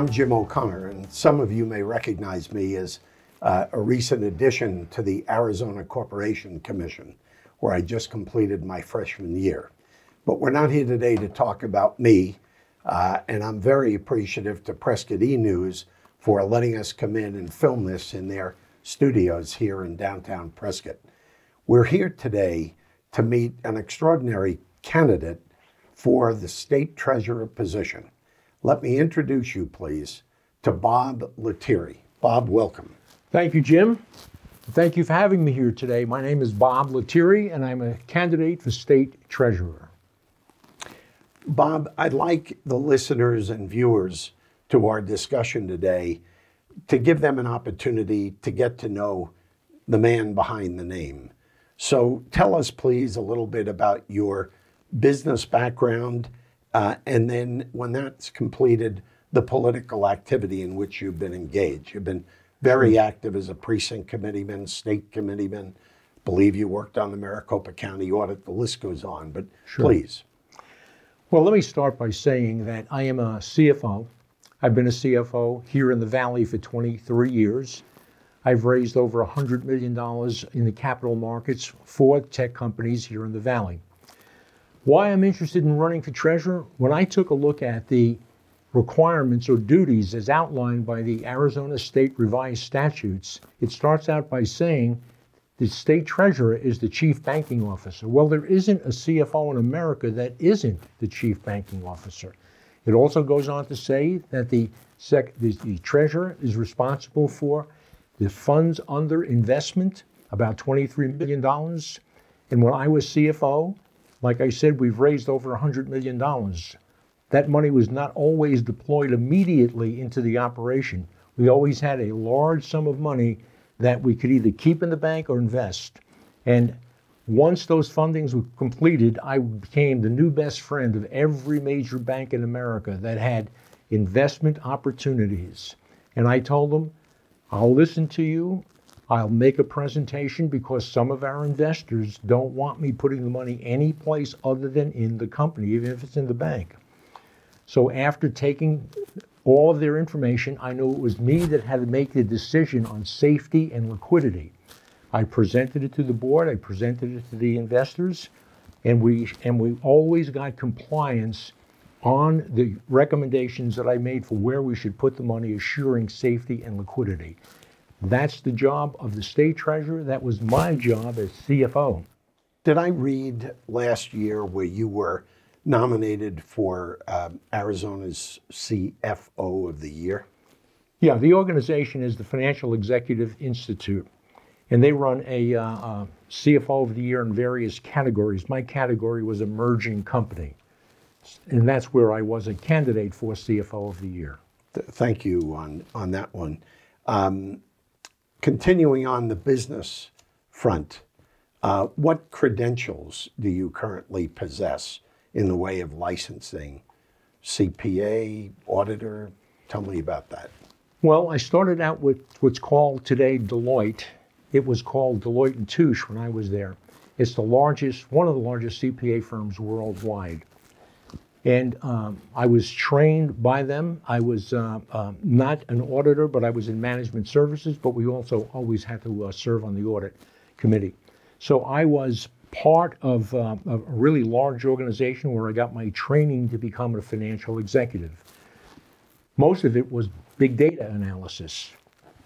I'm Jim O'Connor, and some of you may recognize me as a recent addition to the Arizona Corporation Commission, where I just completed my freshman year. But we're not here today to talk about me, and I'm very appreciative to Prescott E-News for letting us come in and film this in their studios here in downtown Prescott. We're here today to meet an extraordinary candidate for the state treasurer position. Let me introduce you, please, to Bob Lettieri. Bob, welcome. Thank you, Jim. Thank you for having me here today. My name is Bob Lettieri, and I'm a candidate for state treasurer. Bob, I'd like the listeners and viewers to our discussion today to give them an opportunity to get to know the man behind the name. So tell us, please, a little bit about your business background, and then when that's completed, the political activity in which you've been engaged. You've been very active as a precinct committeeman, state committeeman. Believe you worked on the Maricopa County audit. The list goes on, but Sure. Please. Well, let me start by saying that I am a CFO. I've been a CFO here in the Valley for 23 years. I've raised over $100 million in the capital markets for tech companies here in the Valley. Why I'm interested in running for treasurer? When I took a look at the requirements or duties as outlined by the Arizona State Revised Statutes, it starts out by saying the state treasurer is the chief banking officer. Well, there isn't a CFO in America that isn't the chief banking officer. It also goes on to say that the treasurer is responsible for the funds under investment, about $23 million. And when I was CFO, like I said, we've raised over $100 million. That money was not always deployed immediately into the operation. We always had a large sum of money that we could either keep in the bank or invest. And once those fundings were completed, I became the new best friend of every major bank in America that had investment opportunities. And I told them, I'll listen to you. I'll make a presentation because some of our investors don't want me putting the money any place other than in the company, even if it's in the bank. So after taking all of their information, I knew it was me that had to make the decision on safety and liquidity. I presented it to the board, I presented it to the investors, and we always got compliance on the recommendations that I made for where we should put the money, assuring safety and liquidity. That's the job of the state treasurer. That was my job as CFO. Did I read last year where you were nominated for Arizona's CFO of the Year? Yeah, the organization is the Financial Executive Institute, and they run a CFO of the Year in various categories. My category was emerging company, and that's where I was a candidate for CFO of the Year. Thank you on that one. Continuing on the business front, what credentials do you currently possess in the way of licensing? CPA, auditor? Tell me about that. Well, I started out with what's called today Deloitte. It was called Deloitte & Touche when I was there. It's one of the largest CPA firms worldwide. And I was trained by them. I was not an auditor, but I was in management services, but we also always had to serve on the audit committee. So I was part of a really large organization where I got my training to become a financial executive. Most of it was big data analysis.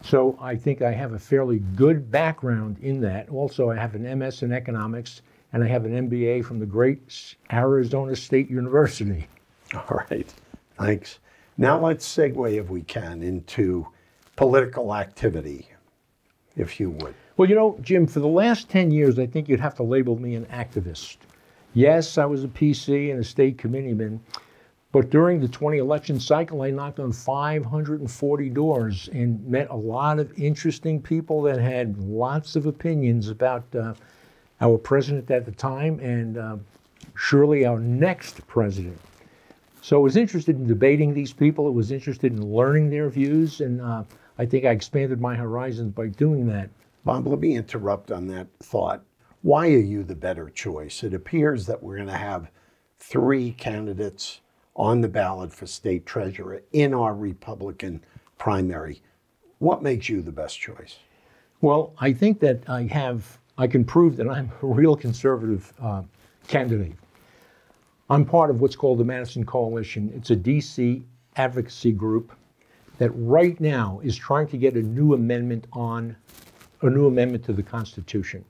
So I think I have a fairly good background in that. Also, I have an MS in economics, and I have an MBA from the great Arizona State University. All right, thanks. Now let's segue, if we can, into political activity, if you would. Well, you know, Jim, for the last 10 years, I think you'd have to label me an activist. Yes, I was a PC and a state committeeman, but during the 20 election cycle, I knocked on 540 doors and met a lot of interesting people that had lots of opinions about our president at the time and surely our next president. So I was interested in debating these people. I was interested in learning their views, and I think I expanded my horizons by doing that. Bob, let me interrupt on that thought. Why are you the better choice? It appears that we're going to have 3 candidates on the ballot for state treasurer in our Republican primary. What makes you the best choice? Well, I think that I can prove that I'm a real conservative candidate. I'm part of what's called the Madison Coalition. It's a DC advocacy group that right now is trying to get a new amendment to the Constitution.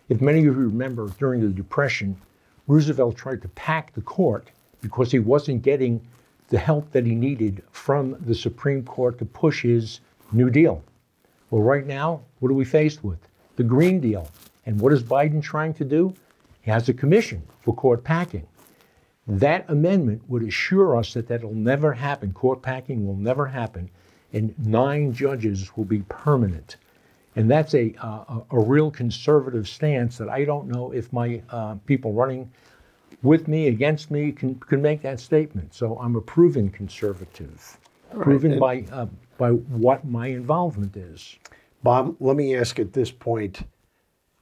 If many of you remember, during the Depression, Roosevelt tried to pack the court because he wasn't getting the help that he needed from the Supreme Court to push his New Deal. Well, right now, what are we faced with? The Green Deal. And what is Biden trying to do? He has a commission for court packing. That amendment would assure us that that'll never happen. Court packing will never happen, and 9 judges will be permanent. And that's a real conservative stance that I don't know if my people running with me, against me, can make that statement. So I'm a proven conservative, proven by what my involvement is. Bob, let me ask at this point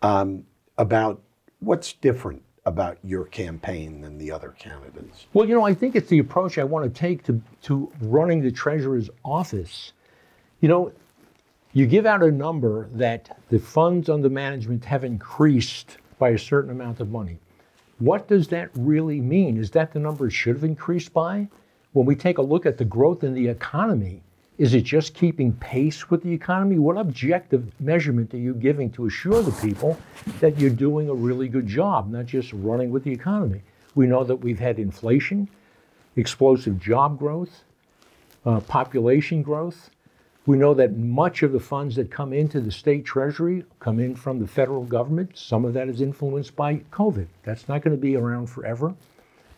about what's different about your campaign than the other candidates. Well, I think it's the approach I want to take to running the treasurer's office. You give out a number that the funds under management have increased by a certain amount of money. What does that really mean? Is that the number it should have increased by? When we take a look at the growth in the economy, is it just keeping pace with the economy? What objective measurement are you giving to assure the people that you're doing a really good job, not just running with the economy? We know that we've had inflation, explosive job growth, population growth. We know that much of the funds that come into the state treasury come in from the federal government. Some of that is influenced by COVID. That's not going to be around forever.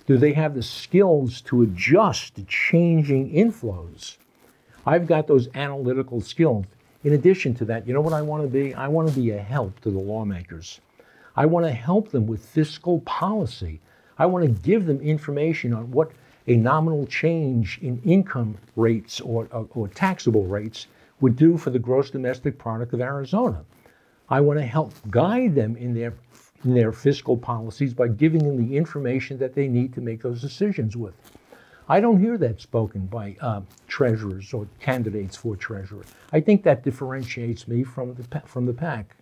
Do they have the skills to adjust to changing inflows? I've got those analytical skills. In addition to that, you know what I want to be? I want to be a help to the lawmakers. I want to help them with fiscal policy. I want to give them information on what a nominal change in income rates or taxable rates would do for the gross domestic product of Arizona. I want to help guide them in their fiscal policies by giving them the information that they need to make those decisions with. I don't hear that spoken by treasurers or candidates for treasurer. I think that differentiates me from the pack.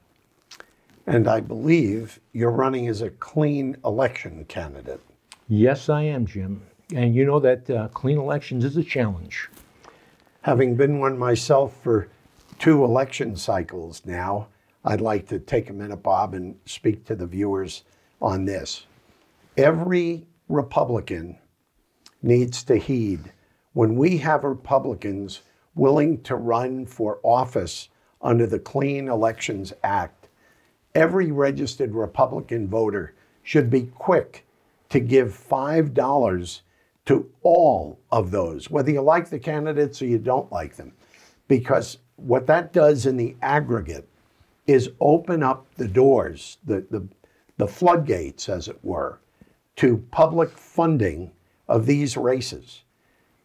And I believe you're running as a clean election candidate. Yes, I am, Jim. And you know that clean elections is a challenge. Having been one myself for 2 election cycles now, I'd like to take a minute, Bob, and speak to the viewers on this. Every Republican needs to heed when we have Republicans willing to run for office under the Clean Elections Act. Every registered Republican voter should be quick to give $5 to all of those, whether you like the candidates or you don't like them. Because what that does in the aggregate is open up the doors, the floodgates, as it were, to public funding of these races.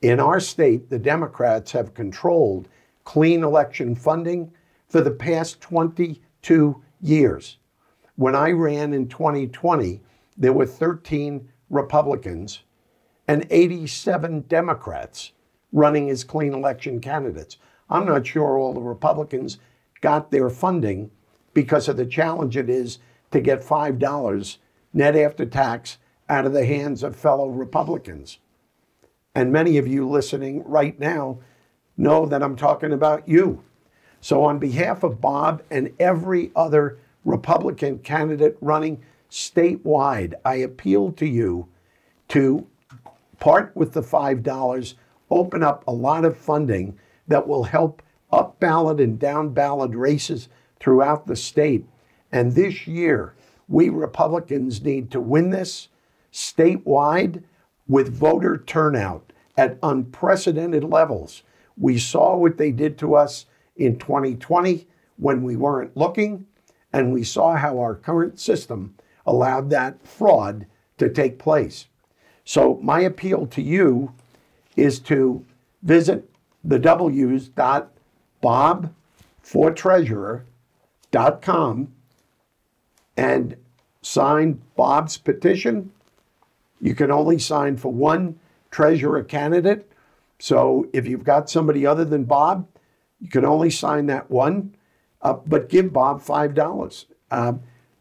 In our state, the Democrats have controlled clean election funding for the past 22 years. When I ran in 2020, there were 13 Republicans and 87 Democrats running as clean election candidates. I'm not sure all the Republicans got their funding because of the challenge it is to get $5 net after tax out of the hands of fellow Republicans. And many of you listening right now know that I'm talking about you. So on behalf of Bob and every other Republican candidate running statewide, I appeal to you to part with the $5, open up a lot of funding that will help up ballot and down ballot races throughout the state. And this year, we Republicans need to win this statewide with voter turnout at unprecedented levels. We saw what they did to us in 2020 when we weren't looking, and we saw how our current system allowed that fraud to take place. So my appeal to you is to visit the w's.bobfortreasurer.com and sign Bob's petition. You can only sign for one treasurer candidate. So if you've got somebody other than Bob, you can only sign that one, but give Bob $5.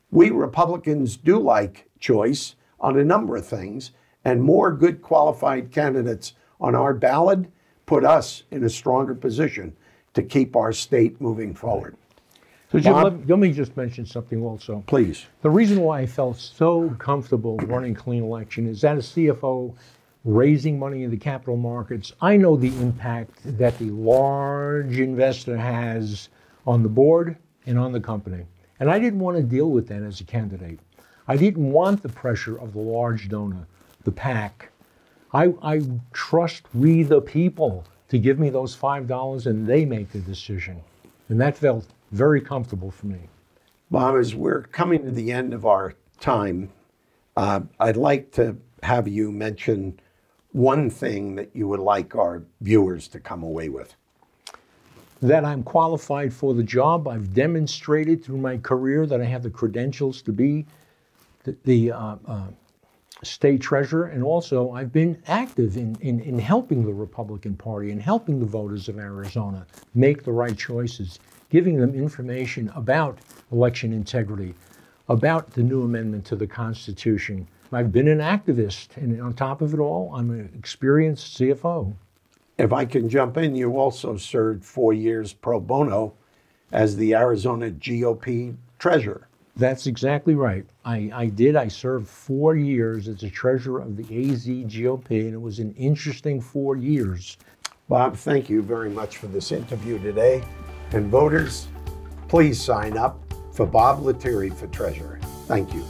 We Republicans do like choice on a number of things, and more good qualified candidates on our ballot put us in a stronger position to keep our state moving forward. So Jim, Bob? let me just mention something also. Please. The reason why I felt so comfortable running clean election is that as CFO, raising money in the capital markets, I know the impact that the large investor has on the board and on the company. And I didn't want to deal with that as a candidate. I didn't want the pressure of the large donor, the PAC. I trust we the people to give me those $5 and they make the decision. And that felt very comfortable for me. Bob, as we're coming to the end of our time, I'd like to have you mention one thing that you would like our viewers to come away with. That I'm qualified for the job. I've demonstrated through my career that I have the credentials to be the state treasurer, and also I've been active in helping the Republican Party and helping the voters of Arizona make the right choices, giving them information about election integrity, about the new amendment to the Constitution. I've been an activist, and on top of it all, I'm an experienced CFO. If I can jump in, you also served 4 years pro bono as the Arizona GOP treasurer. That's exactly right. I did. I served 4 years as the treasurer of the AZ GOP, and it was an interesting 4 years. Bob, thank you very much for this interview today. And voters, please sign up for Bob Lettieri for treasurer. Thank you.